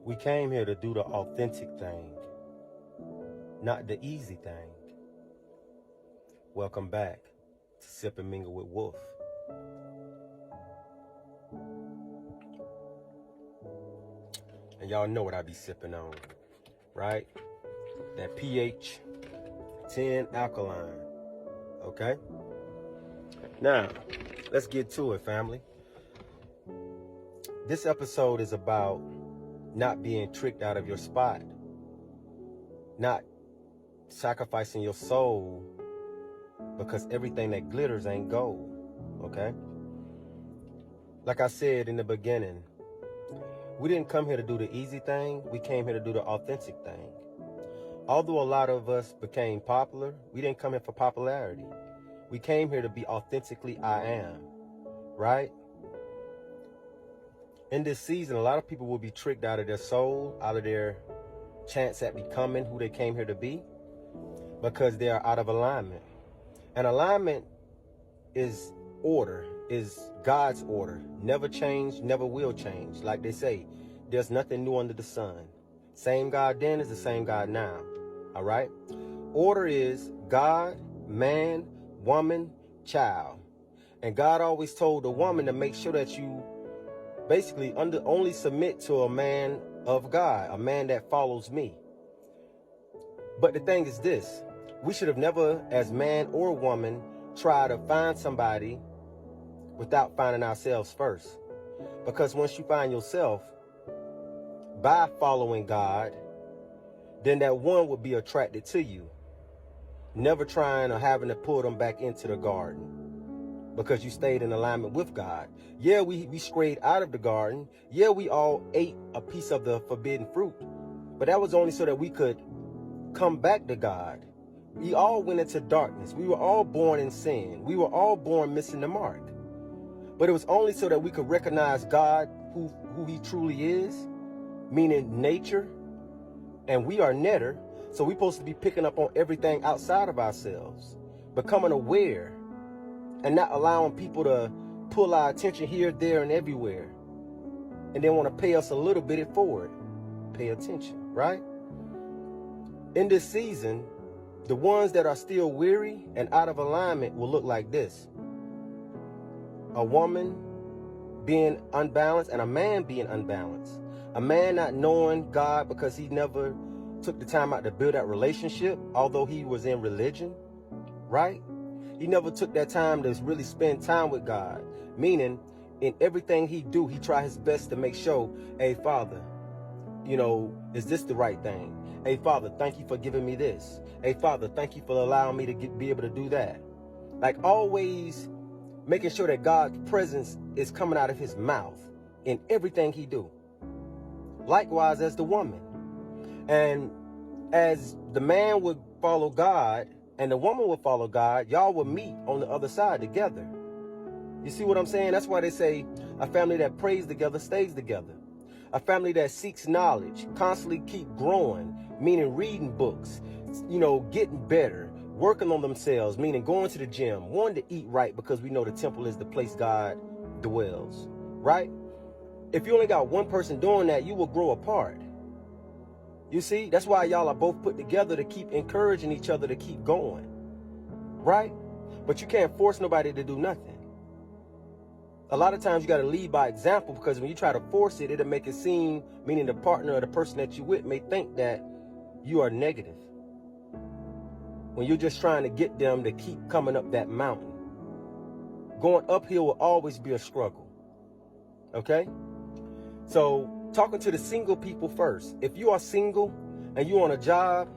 We came here to do the authentic thing, not the easy thing. Welcome back to Sip and Mingle with Wolf. And y'all know what I be sipping on, right? That pH 10 alkaline, okay? Now, let's get to it, family. This episode is about not being tricked out of your spot, not sacrificing your soul because everything that glitters ain't gold, okay? Like I said in the beginning, we didn't come here to do the easy thing. We came here to do the authentic thing. Although a lot of us became popular, we didn't come here for popularity. We came here to be authentically I am, right? In this season, a lot of people will be tricked out of their soul, out of their chance at becoming who they came here to be, because they are out of alignment. And alignment is order, is God's order. Never change, never will change. Like they say, there's nothing new under the sun. Same God then is the same God now. All right? Order is God, man, woman, child. And God always told the woman to make sure that you basically only submit to a man of God, a man that follows me. But the thing is this, we should have never, as man or woman, try to find somebody without finding ourselves first. Because once you find yourself by following God, then that one will be attracted to you. Never trying or having to pull them back into the garden because you stayed in alignment with God. Yeah, we strayed out of the garden. Yeah, we all ate a piece of the forbidden fruit. But that was only so that we could come back to God. We all went into darkness. We were all born in sin. We were all born missing the mark. But it was only so that we could recognize God, who he truly is, meaning nature, and we are netter. So we're supposed to be picking up on everything outside of ourselves, becoming aware, and not allowing people to pull our attention here, there, and everywhere, and then want to pay us a little bit for it. Pay attention, right? In this season, the ones that are still weary and out of alignment will look like this. A woman being unbalanced and a man being unbalanced. A man not knowing God because he never took the time out to build that relationship, although he was in religion, right? He never took that time to really spend time with God. Meaning, in everything he do, he try his best to make sure, hey, Father, is this the right thing? Hey, Father, thank you for giving me this. Hey, Father, thank you for allowing me to be able to do that. Like always making sure that God's presence is coming out of his mouth in everything he do. Likewise as the woman. And as the man would follow God and the woman would follow God, y'all would meet on the other side together. You see what I'm saying? That's why they say a family that prays together stays together. A family that seeks knowledge, constantly keep growing, meaning reading books, getting better, working on themselves, meaning going to the gym, wanting to eat right because we know the temple is the place God dwells, right? If you only got one person doing that, you will grow apart. You see, that's why y'all are both put together to keep encouraging each other to keep going, right? But you can't force nobody to do nothing. A lot of times you got to lead by example, because when you try to force it, it'll make it seem, meaning the partner or the person that you with may think that you are negative, when you're just trying to get them to keep coming up that mountain. Going uphill will always be a struggle, okay? So talking to the single people first. If you are single and you're on a job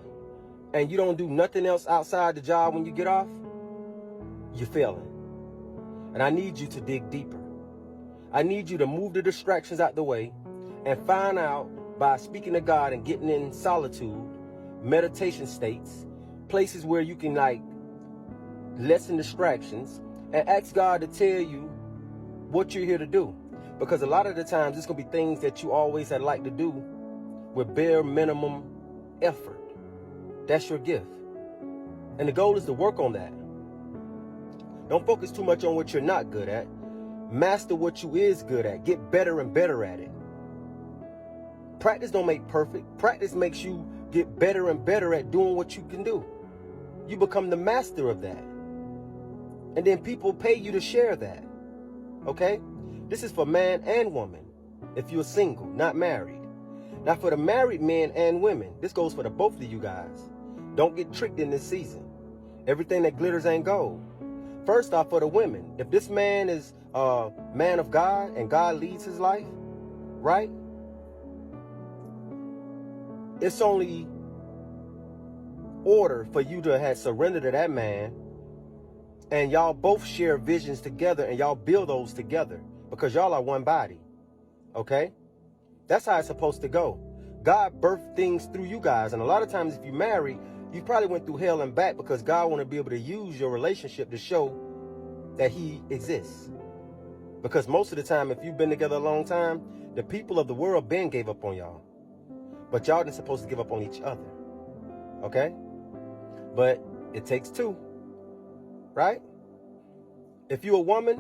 and you don't do nothing else outside the job when you get off, you're failing. And I need you to dig deeper. I need you to move the distractions out the way and find out by speaking to God and getting in solitude, meditation states, places where you can lessen distractions, and ask God to tell you what you're here to do. Because a lot of the times it's going to be things that you always had liked to do with bare minimum effort. That's your gift. And the goal is to work on that. Don't focus too much on what you're not good at. Master what you is good at. Get better and better at it. Practice don't make perfect. Practice makes you get better and better at doing what you can do. You become the master of that. And then people pay you to share that. Okay? This is for man and woman. If you're single, not married. Now for the married men and women, this goes for the both of you guys. Don't get tricked in this season. Everything that glitters ain't gold. First off, for the women, if this man is a man of God and God leads his life, right? It's only order for you to have surrendered to that man, and y'all both share visions together and y'all build those together because y'all are one body. Okay? That's how it's supposed to go. God birthed things through you guys. And a lot of times if you marry, you probably went through hell and back because God want to be able to use your relationship to show that he exists. Because most of the time, if you've been together a long time, the people of the world been gave up on y'all. But y'all not supposed to give up on each other. Okay? But it takes two. Right? If you're a woman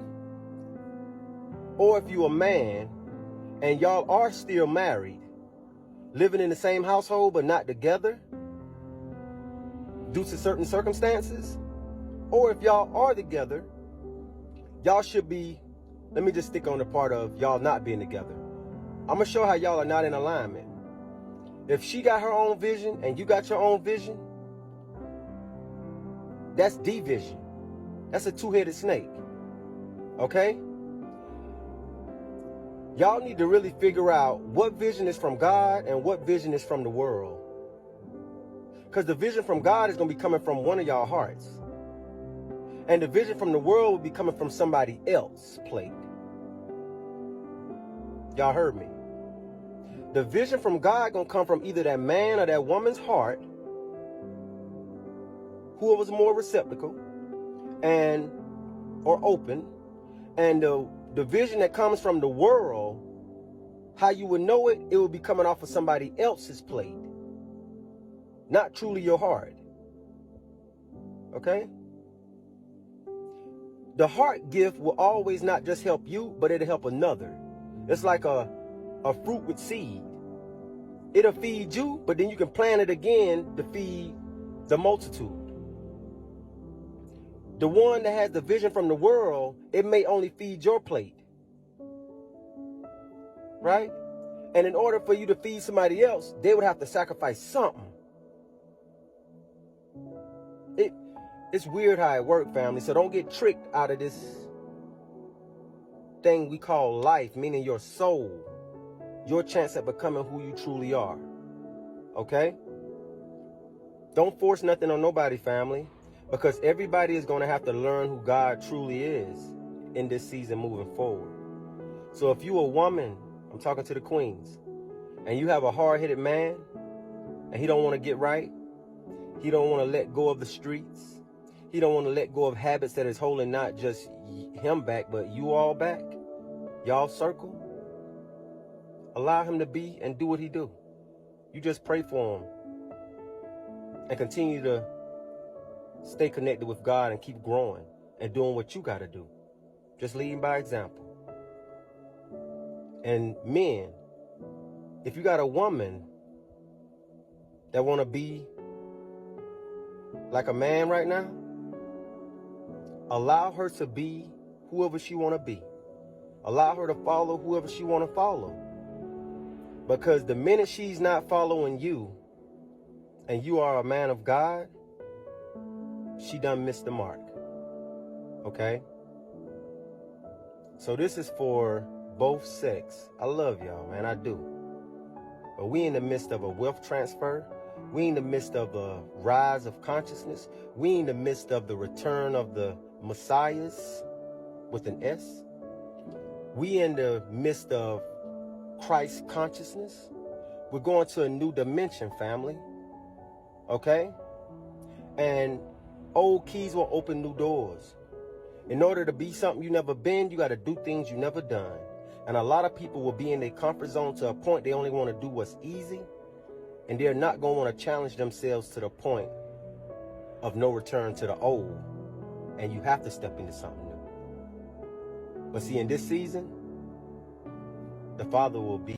or if you're a man and y'all are still married, living in the same household but not together due to certain circumstances, or if y'all are together, y'all should be, let me just stick on the part of y'all not being together. I'm going to show how y'all are not in alignment. If she got her own vision and you got your own vision, that's division. That's a two-headed snake. Okay? Y'all need to really figure out what vision is from God and what vision is from the world. Because the vision from God is going to be coming from one of y'all hearts. And the vision from the world will be coming from somebody else's plate. Y'all heard me. The vision from God going to come from either that man or that woman's heart, whoever's more receptacle and or open, and the vision that comes from the world, how you would know it, it will be coming off of somebody else's plate, not truly your heart. Okay? The heart gift will always not just help you, but it'll help another. It's like a fruit with seed. It'll feed you, but then you can plant it again to feed the multitude. The one that has the vision from the world, it may only feed your plate. Right? And in order for you to feed somebody else, they would have to sacrifice something. It's weird how it works, family. So don't get tricked out of this thing we call life, meaning your soul, your chance at becoming who you truly are. Okay? Don't force nothing on nobody, family, because everybody is going to have to learn who God truly is in this season moving forward. So if you're a woman, I'm talking to the queens, and you have a hard-headed man, and he don't want to get right, he don't want to let go of the streets, he don't want to let go of habits that is holding not just him back, but you all back, y'all circle, allow him to be and do what he do. You just pray for him and continue to stay connected with God and keep growing and doing what you got to do. Just leading by example. And men, if you got a woman that want to be like a man right now, allow her to be whoever she want to be. Allow her to follow whoever she want to follow. Because the minute she's not following you and you are a man of God, she done missed the mark. Okay? So this is for both sex. I love y'all, man. I do. But we in the midst of a wealth transfer. We in the midst of a rise of consciousness. We in the midst of the return of the Messiahs with an S. We in the midst of Christ consciousness. We're going to a new dimension, family. Okay? And old keys will open new doors. In order to be something you never been, you got to do things you never done. And a lot of people will be in their comfort zone to a point they only want to do what's easy. And they're not going to want to challenge themselves to the point of no return to the old. And you have to step into something new. But see, in this season, the Father will be